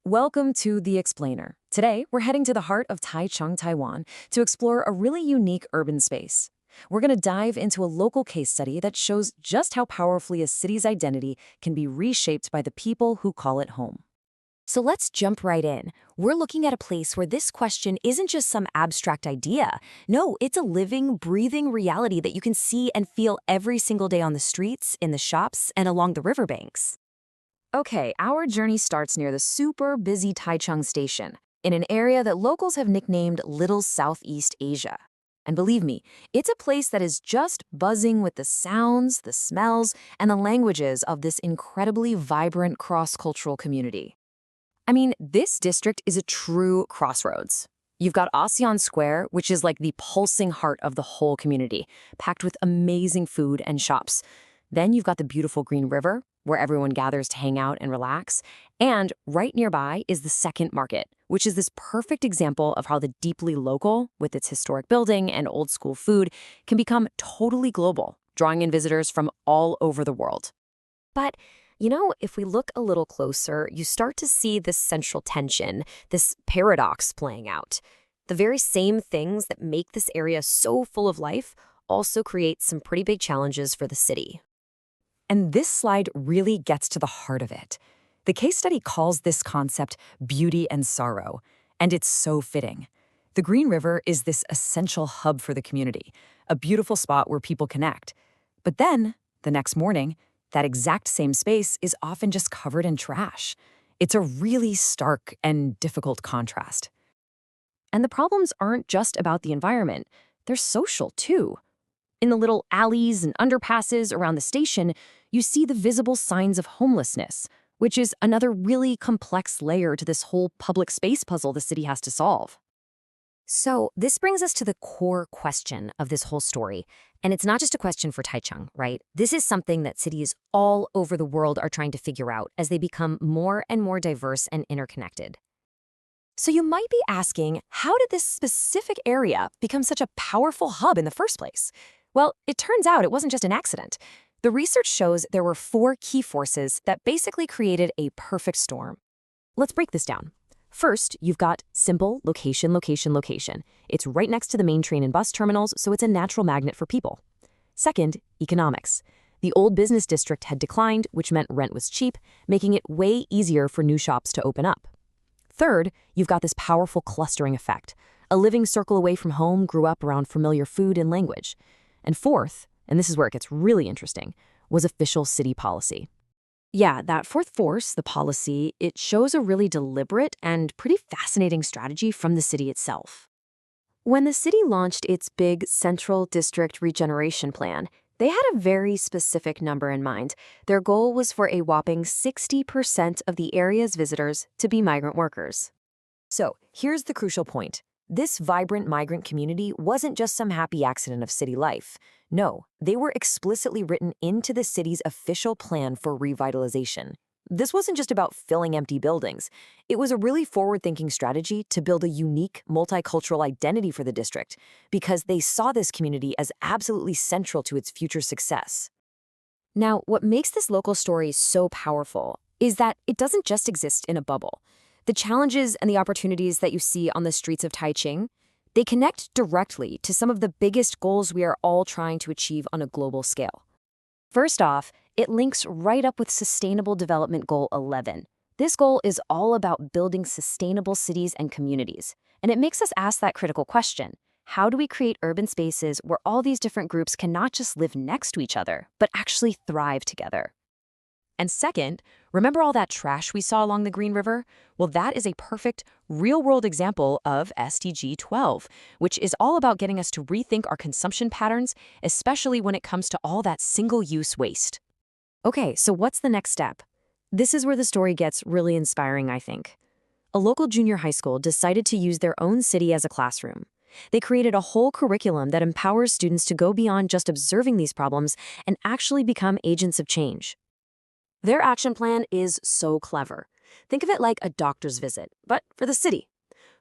Welcome to The Explainer. Today, we're heading to the heart of Taichung, Taiwan, to explore a really unique urban space. We're going to dive into a local case study that shows just how powerfully a city's identity can be reshaped by the people who call it home. So let's jump right in. We're looking at a place where this question isn't just some abstract idea. No, it's a living, breathing reality that you can see and feel every single day on the streets, in the shops, and along the riverbanks. Okay, our journey starts near the super busy Taichung station, in an area that locals have nicknamed Little Southeast Asia. And believe me, it's a place that is just buzzing with the sounds, the smells, and the languages of this incredibly vibrant cross-cultural community. I mean, this district is a true crossroads. You've got ASEAN Square, which is like the pulsing heart of the whole community, packed with amazing food and shops. Then you've got the beautiful Green River, where everyone gathers to hang out and relax. And right nearby is the Second Market, which is this perfect example of how the deeply local, with its historic building and old school food, can become totally global, drawing in visitors from all over the world. But, if we look a little closer, you start to see this central tension, this paradox playing out. The very same things that make this area so full of life also create some pretty big challenges for the city. And this slide really gets to the heart of it. The case study calls this concept beauty and sorrow, and it's so fitting. The Green River is this essential hub for the community, a beautiful spot where people connect. But then, the next morning, that exact same space is often just covered in trash. It's a really stark and difficult contrast. And the problems aren't just about the environment, they're social too. In the little alleys and underpasses around the station, you see the visible signs of homelessness, which is another really complex layer to this whole public space puzzle the city has to solve. So this brings us to the core question of this whole story. And it's not just a question for Taichung, right? This is something that cities all over the world are trying to figure out as they become more and more diverse and interconnected. So you might be asking, how did this specific area become such a powerful hub in the first place? Well, it turns out it wasn't just an accident. The research shows there were 4 key forces that basically created a perfect storm. Let's break this down. First, you've got simple location, location, location. It's right next to the main train and bus terminals, so it's a natural magnet for people. Second, economics. The old business district had declined, which meant rent was cheap, making it way easier for new shops to open up. Third, you've got this powerful clustering effect. A living circle away from home grew up around familiar food and language. And fourth, and this is where it gets really interesting, was official city policy. Yeah, that fourth force, the policy, it shows a really deliberate and pretty fascinating strategy from the city itself. When the city launched its big Central District Regeneration Plan, they had a very specific number in mind. Their goal was for a whopping 60% of the area's visitors to be migrant workers. So here's the crucial point. This vibrant migrant community wasn't just some happy accident of city life. No, they were explicitly written into the city's official plan for revitalization. This wasn't just about filling empty buildings. It was a really forward-thinking strategy to build a unique, multicultural identity for the district, because they saw this community as absolutely central to its future success. Now, what makes this local story so powerful is that it doesn't just exist in a bubble. The challenges and the opportunities that you see on the streets of Taichung, they connect directly to some of the biggest goals we are all trying to achieve on a global scale. First off, it links right up with Sustainable Development Goal 11. This goal is all about building sustainable cities and communities. And it makes us ask that critical question. How do we create urban spaces where all these different groups can not just live next to each other, but actually thrive together? And second, remember all that trash we saw along the Green River? Well, that is a perfect, real-world example of SDG 12, which is all about getting us to rethink our consumption patterns, especially when it comes to all that single-use waste. Okay, so what's the next step? This is where the story gets really inspiring, I think. A local junior high school decided to use their own city as a classroom. They created a whole curriculum that empowers students to go beyond just observing these problems and actually become agents of change. Their action plan is so clever. Think of it like a doctor's visit, but for the city.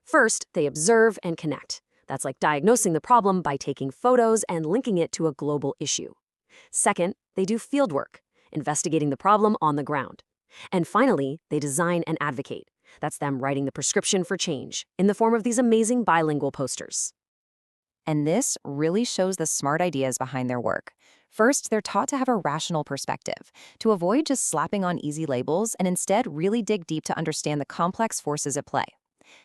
First, they observe and connect. That's like diagnosing the problem by taking photos and linking it to a global issue. Second, they do field work, investigating the problem on the ground. And finally, they design and advocate. That's them writing the prescription for change in the form of these amazing bilingual posters. And this really shows the smart ideas behind their work. First, they're taught to have a rational perspective, to avoid just slapping on easy labels and instead really dig deep to understand the complex forces at play.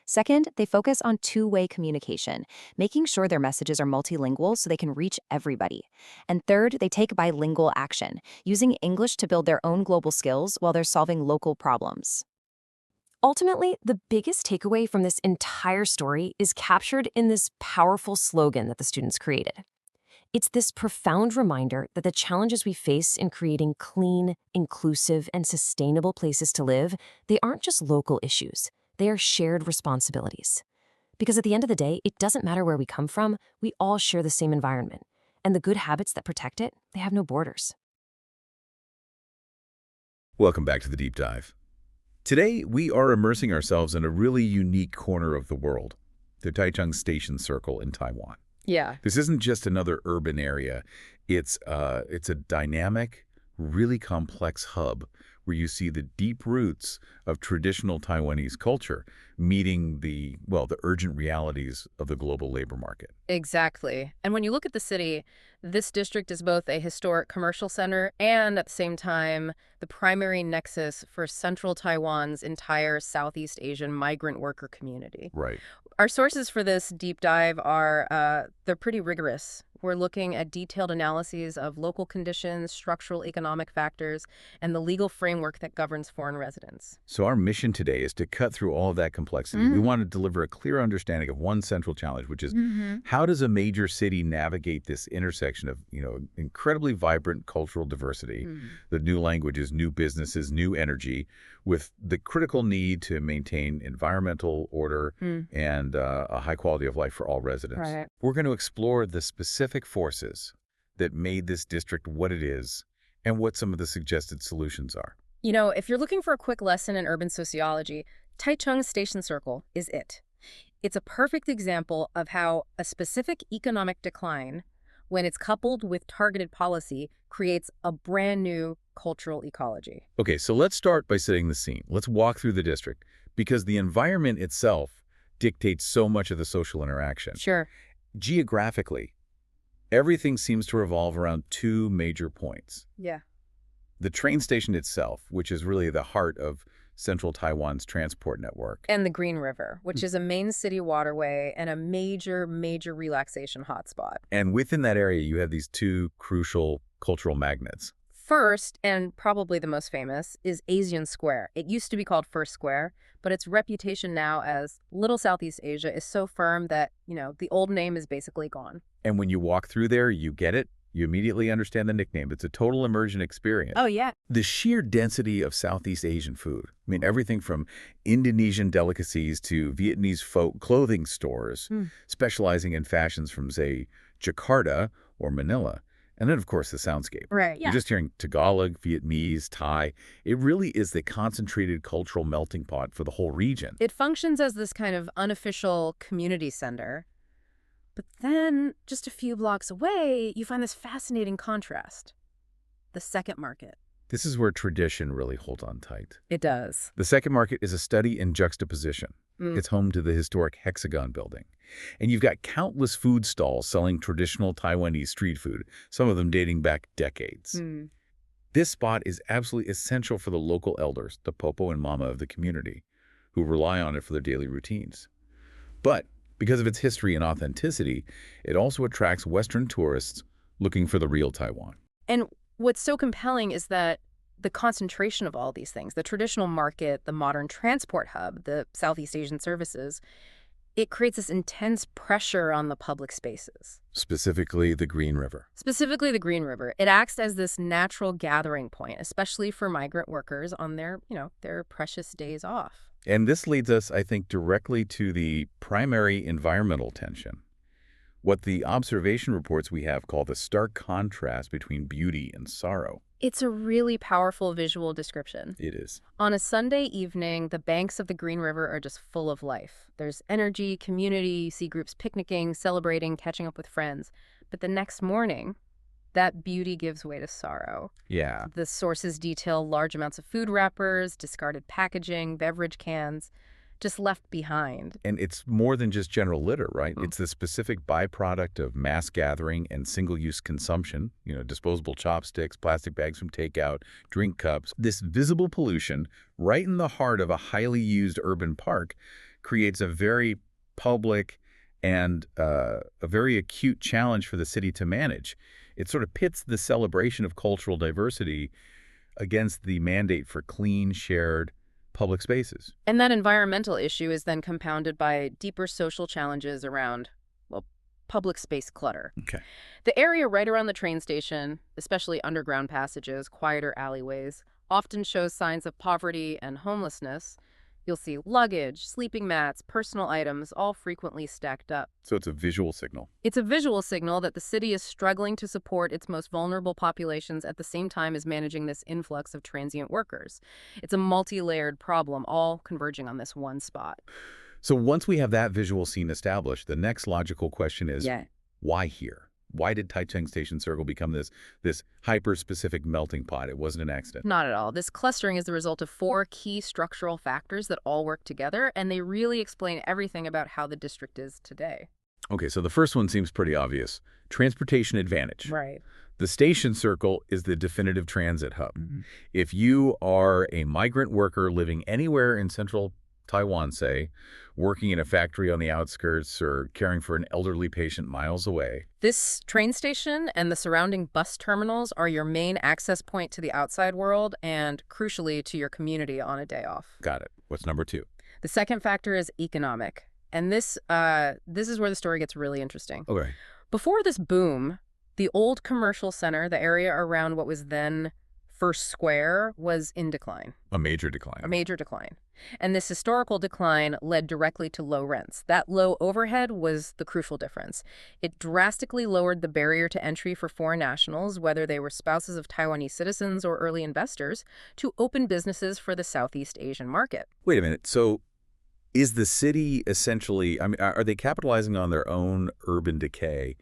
Second, they focus on two-way communication, making sure their messages are multilingual so they can reach everybody. And third, they take bilingual action, using English to build their own global skills while they're solving local problems. Ultimately, the biggest takeaway from this entire story is captured in this powerful slogan that the students created. It's this profound reminder that the challenges we face in creating clean, inclusive, and sustainable places to live, they aren't just local issues. They are shared responsibilities. Because at the end of the day, it doesn't matter where we come from, we all share the same environment. And the good habits that protect it, they have no borders. Welcome back to the Deep Dive. Today, we are immersing ourselves in a really unique corner of the world, the Taichung Station Circle in Taiwan. Yeah. This isn't just another urban area. It's a dynamic, really complex hub where you see the deep roots of traditional Taiwanese culture meeting the urgent realities of the global labor market. Exactly. And when you look at the city, this district is both a historic commercial center and, at the same time, the primary nexus for central Taiwan's entire Southeast Asian migrant worker community. Right. Our sources for this deep dive are, they're pretty rigorous. We're looking at detailed analyses of local conditions, structural economic factors, and the legal framework that governs foreign residents. So our mission today is to cut through all of that complexity. We want to deliver a clear understanding of one central challenge, which is how does a major city navigate this intersection of, incredibly vibrant cultural diversity, the new languages, new businesses, new energy, with the critical need to maintain environmental order and a high quality of life for all residents. Right. We're going to explore the specific forces that made this district what it is and what some of the suggested solutions are. If you're looking for a quick lesson in urban sociology, Taichung Station Circle is it. It's a perfect example of how a specific economic decline, when it's coupled with targeted policy, creates a brand new cultural ecology. Okay, so let's start by setting the scene. Let's walk through the district because the environment itself dictates so much of the social interaction. Sure. Geographically, everything seems to revolve around two major points. Yeah. The train station itself, which is really the heart of central Taiwan's transport network. And the Green River, which is a main city waterway and a major relaxation hotspot. And within that area, you have these two crucial cultural magnets. First, and probably the most famous, is Asian Square. It used to be called First Square, but its reputation now as Little Southeast Asia is so firm that, the old name is basically gone. And when you walk through there, you get it. You immediately understand the nickname. It's a total immersion experience. Oh, yeah. The sheer density of Southeast Asian food. I mean, everything from Indonesian delicacies to Vietnamese folk clothing stores, specializing in fashions from, say, Jakarta or Manila. And then, of course, the soundscape. Right, yeah. You're just hearing Tagalog, Vietnamese, Thai. It really is the concentrated cultural melting pot for the whole region. It functions as this kind of unofficial community center. But then, just a few blocks away, you find this fascinating contrast. The Second Market. This is where tradition really holds on tight. It does. The Second Market is a study in juxtaposition. It's home to the historic Hexagon building. And you've got countless food stalls selling traditional Taiwanese street food, some of them dating back decades. This spot is absolutely essential for the local elders, the popo and mama of the community, who rely on it for their daily routines. But because of its history and authenticity, it also attracts Western tourists looking for the real Taiwan. And what's so compelling is that the concentration of all these things, the traditional market, the modern transport hub, the Southeast Asian services, it creates this intense pressure on the public spaces. Specifically, the Green River. Specifically, the Green River. It acts as this natural gathering point, especially for migrant workers on their precious days off. And this leads us, I think, directly to the primary environmental tension. What the observation reports we have call the stark contrast between beauty and sorrow. It's a really powerful visual description. It is. On a Sunday evening, the banks of the Green River are just full of life. There's energy, community, you see groups picnicking, celebrating, catching up with friends. But the next morning, that beauty gives way to sorrow. Yeah. The sources detail large amounts of food wrappers, discarded packaging, beverage cans, just left behind. And it's more than just general litter, right? It's the specific byproduct of mass gathering and single-use consumption, disposable chopsticks, plastic bags from takeout, drink cups. This visible pollution right in the heart of a highly used urban park creates a very public and a very acute challenge for the city to manage. It sort of pits the celebration of cultural diversity against the mandate for clean, shared public spaces. And that environmental issue is then compounded by deeper social challenges around, well, public space clutter. Okay. The area right around the train station, especially underground passages, quieter alleyways, often shows signs of poverty and homelessness. You'll see luggage, sleeping mats, personal items, all frequently stacked up. So it's a visual signal. It's a visual signal that the city is struggling to support its most vulnerable populations at the same time as managing this influx of transient workers. It's a multi-layered problem, all converging on this one spot. So once we have that visual scene established, the next logical question is, why here? Why did Taichung Station Circle become this hyper-specific melting pot? It wasn't an accident. Not at all. This clustering is the result of 4 key structural factors that all work together, and they really explain everything about how the district is today. Okay, so the first one seems pretty obvious. Transportation advantage. Right. The station circle is the definitive transit hub. If you are a migrant worker living anywhere in central Taiwan, say, working in a factory on the outskirts or caring for an elderly patient miles away. This train station and the surrounding bus terminals are your main access point to the outside world and, crucially, to your community on a day off. Got it. What's number 2? The second factor is economic. And this is where the story gets really interesting. Okay. Before this boom, the old commercial center, the area around what was then First Square, was in decline. A major decline. A major decline. And this historical decline led directly to low rents. That low overhead was the crucial difference. It drastically lowered the barrier to entry for foreign nationals, whether they were spouses of Taiwanese citizens or early investors, to open businesses for the Southeast Asian market. Wait a minute. So is the city essentially, are they capitalizing on their own urban decay?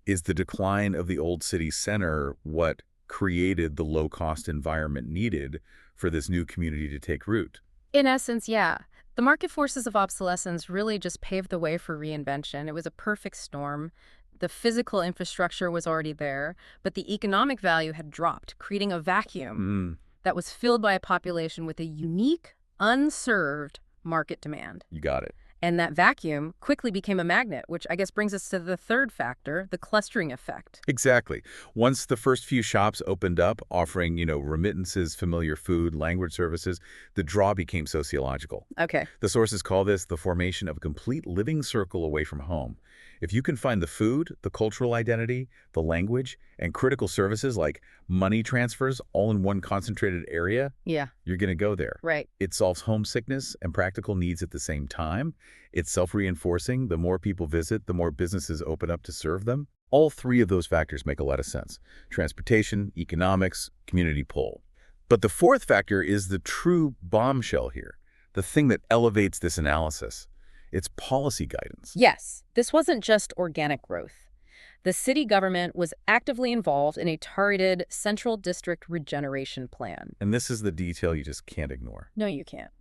Is the decline of the old city center what created the low-cost environment needed for this new community to take root? In essence, yeah. The market forces of obsolescence really just paved the way for reinvention. It was a perfect storm. The physical infrastructure was already there, but the economic value had dropped, creating a vacuum that was filled by a population with a unique, unserved market demand. You got it. And that vacuum quickly became a magnet, which I guess brings us to the third factor, the clustering effect. Exactly. Once the first few shops opened up, offering, remittances, familiar food, language services, the draw became sociological. Okay. The sources call this the formation of a complete living circle away from home. If you can find the food, the cultural identity, the language, and critical services like money transfers all in one concentrated area, you're going to go there. Right. It solves homesickness and practical needs at the same time. It's self-reinforcing. The more people visit, the more businesses open up to serve them. All 3 of those factors make a lot of sense. Transportation, economics, community pull. But the 4th factor is the true bombshell here, the thing that elevates this analysis. It's policy guidance. Yes, this wasn't just organic growth. The city government was actively involved in a targeted central district regeneration plan. And this is the detail you just can't ignore. No, you can't.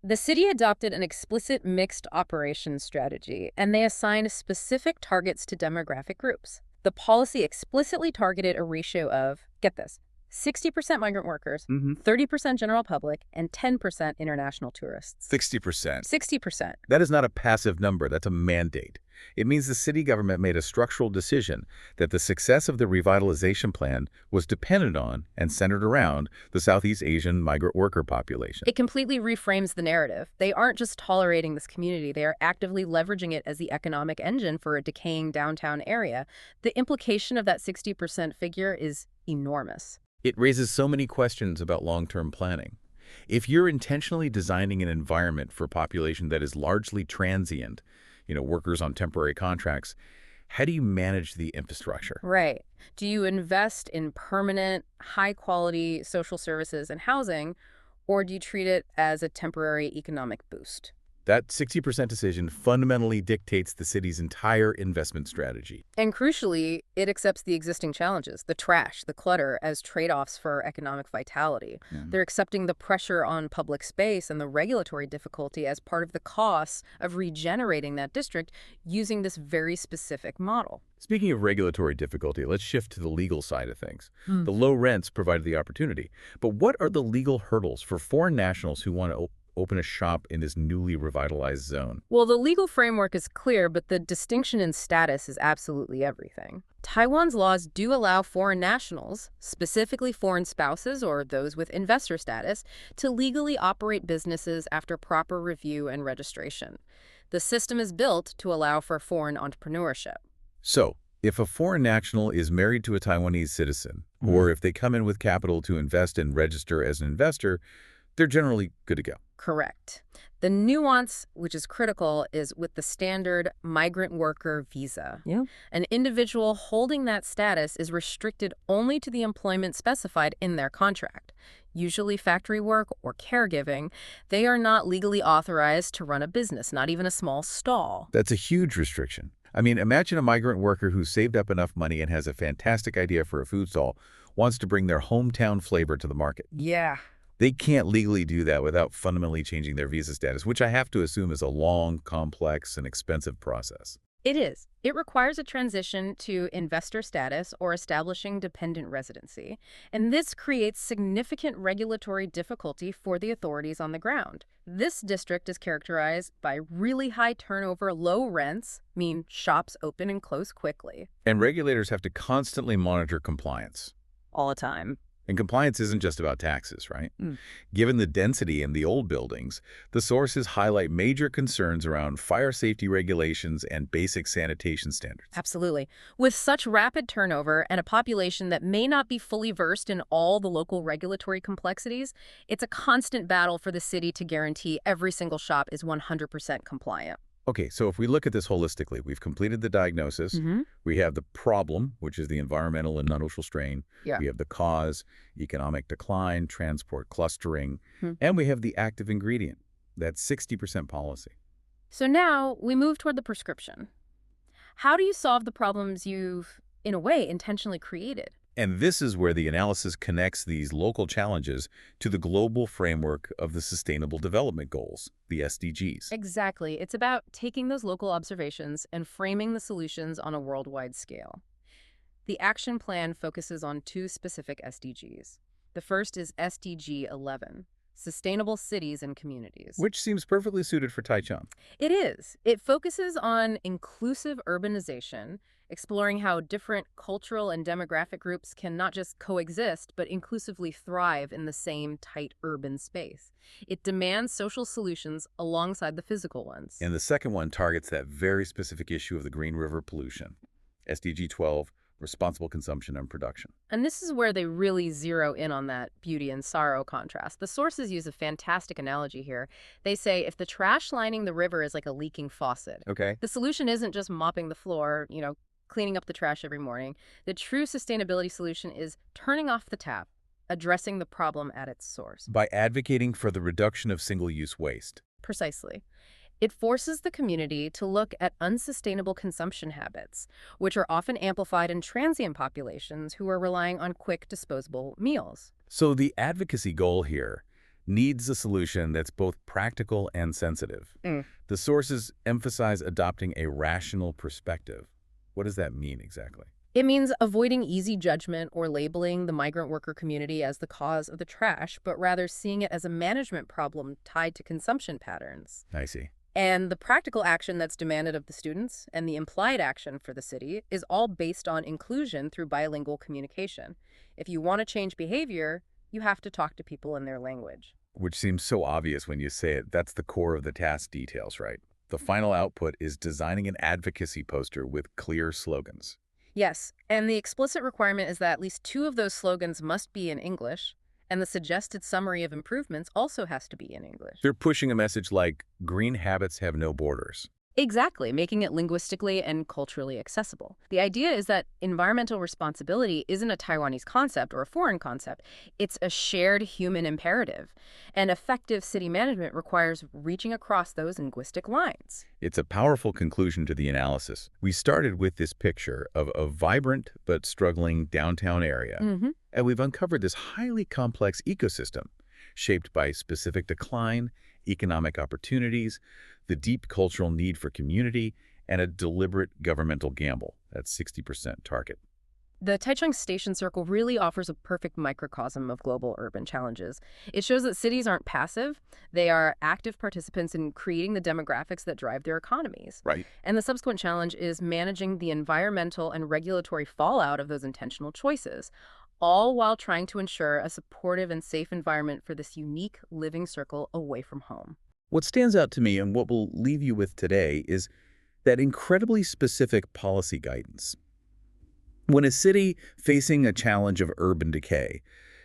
The city adopted an explicit mixed operations strategy, and they assigned specific targets to demographic groups. The policy explicitly targeted a ratio of, get this, 60% migrant workers, 30% general public, and 10% international tourists. 60%. 60%. That is not a passive number. That's a mandate. It means the city government made a structural decision that the success of the revitalization plan was dependent on and centered around the Southeast Asian migrant worker population. It completely reframes the narrative. They aren't just tolerating this community. They are actively leveraging it as the economic engine for a decaying downtown area. The implication of that 60% figure is enormous. It raises so many questions about long-term planning. If you're intentionally designing an environment for a population that is largely transient, workers on temporary contracts, how do you manage the infrastructure? Right. Do you invest in permanent, high-quality social services and housing, or do you treat it as a temporary economic boost? That 60% decision fundamentally dictates the city's entire investment strategy. And crucially, it accepts the existing challenges, the trash, the clutter, as trade-offs for economic vitality. They're accepting the pressure on public space and the regulatory difficulty as part of the costs of regenerating that district using this very specific model. Speaking of regulatory difficulty, let's shift to the legal side of things. The low rents provided the opportunity. But what are the legal hurdles for foreign nationals who want to open a shop in this newly revitalized zone? Well, the legal framework is clear, but the distinction in status is absolutely everything. Taiwan's laws do allow foreign nationals, specifically foreign spouses or those with investor status, to legally operate businesses after proper review and registration. The system is built to allow for foreign entrepreneurship. So, if a foreign national is married to a Taiwanese citizen, or if they come in with capital to invest and register as an investor, they're generally good to go. Correct. The nuance, which is critical, is with the standard migrant worker visa. Yeah. An individual holding that status is restricted only to the employment specified in their contract, usually factory work or caregiving. They are not legally authorized to run a business, not even a small stall. That's a huge restriction. I mean, imagine a migrant worker who saved up enough money and has a fantastic idea for a food stall, wants to bring their hometown flavor to the market. Yeah. They can't legally do that without fundamentally changing their visa status, which I have to assume is a long, complex, and expensive process. It is. It requires a transition to investor status or establishing dependent residency, and this creates significant regulatory difficulty for the authorities on the ground. This district is characterized by really high turnover, low rents, mean shops open and close quickly. And regulators have to constantly monitor compliance. All the time. And compliance isn't just about taxes, right? Given the density in the old buildings, the sources highlight major concerns around fire safety regulations and basic sanitation standards. Absolutely. With such rapid turnover and a population that may not be fully versed in all the local regulatory complexities, it's a constant battle for the city to guarantee every single shop is 100% compliant. Okay, so if we look at this holistically, we've completed the diagnosis. We have the problem, which is the environmental and non-social strain. Yeah. We have the cause, economic decline, transport clustering, and we have the active ingredient, that 60% policy. So now we move toward the prescription. How do you solve the problems you've, in a way, intentionally created? And this is where the analysis connects these local challenges to the global framework of the Sustainable Development Goals, the SDGs. Exactly. It's about taking those local observations and framing the solutions on a worldwide scale. The action plan focuses on two specific SDGs. The first is SDG 11, Sustainable Cities and Communities. Which seems perfectly suited for Taichung. It is. It focuses on inclusive urbanization, exploring how different cultural and demographic groups can not just coexist, but inclusively thrive in the same tight urban space. It demands social solutions alongside the physical ones. And the second one targets that very specific issue of the Green River pollution, SDG 12, responsible consumption and production. And this is where they really zero in on that beauty and sorrow contrast. The sources use a fantastic analogy here. They say if the trash lining the river is like a leaking faucet, Okay. the solution isn't just mopping the floor, cleaning up the trash every morning. The true sustainability solution is turning off the tap, addressing the problem at its source. By advocating for the reduction of single-use waste. Precisely. It forces the community to look at unsustainable consumption habits, which are often amplified in transient populations who are relying on quick, disposable meals. So the advocacy goal here needs a solution that's both practical and sensitive. The sources emphasize adopting a rational perspective. What does that mean exactly? It means avoiding easy judgment or labeling the migrant worker community as the cause of the trash, but rather seeing it as a management problem tied to consumption patterns. I see. And the practical action that's demanded of the students and the implied action for the city is all based on inclusion through bilingual communication. If you want to change behavior, you have to talk to people in their language. Which seems so obvious when you say it. That's the core of the task details, right? The final output is designing an advocacy poster with clear slogans. Yes, and the explicit requirement is that at least 2 of those slogans must be in English, and the suggested summary of improvements also has to be in English. They're pushing a message like, green habits have no borders. Exactly, making it linguistically and culturally accessible. The idea is that environmental responsibility isn't a Taiwanese concept or a foreign concept. It's a shared human imperative. And effective city management requires reaching across those linguistic lines. It's a powerful conclusion to the analysis. We started with this picture of a vibrant but struggling downtown area, and we've uncovered this highly complex ecosystem shaped by specific decline, economic opportunities, the deep cultural need for community, and a deliberate governmental gamble, that 60% target. The Taichung Station Circle really offers a perfect microcosm of global urban challenges. It shows that cities aren't passive. They are active participants in creating the demographics that drive their economies. Right. And the subsequent challenge is managing the environmental and regulatory fallout of those intentional choices, all while trying to ensure a supportive and safe environment for this unique living circle away from home. What stands out to me and what we'll leave you with today is that incredibly specific policy guidance. When a city facing a challenge of urban decay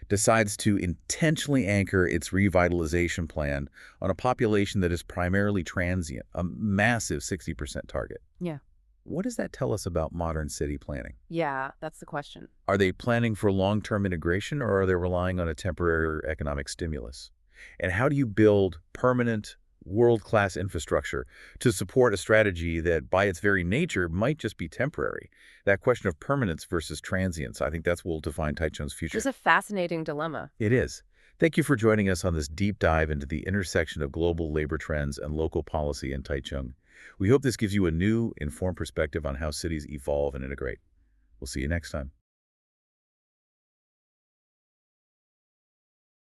decides to intentionally anchor its revitalization plan on a population that is primarily transient, a massive 60% target, Yeah. what does that tell us about modern city planning? Yeah, that's the question. Are they planning for long-term integration, or are they relying on a temporary economic stimulus? And how do you build permanent, world-class infrastructure to support a strategy that, by its very nature, might just be temporary? That question of permanence versus transience, I think that's what will define Taichung's future. It's a fascinating dilemma. It is. Thank you for joining us on this deep dive into the intersection of global labor trends and local policy in Taichung. We hope this gives you a new, informed perspective on how cities evolve and integrate. We'll see you next time.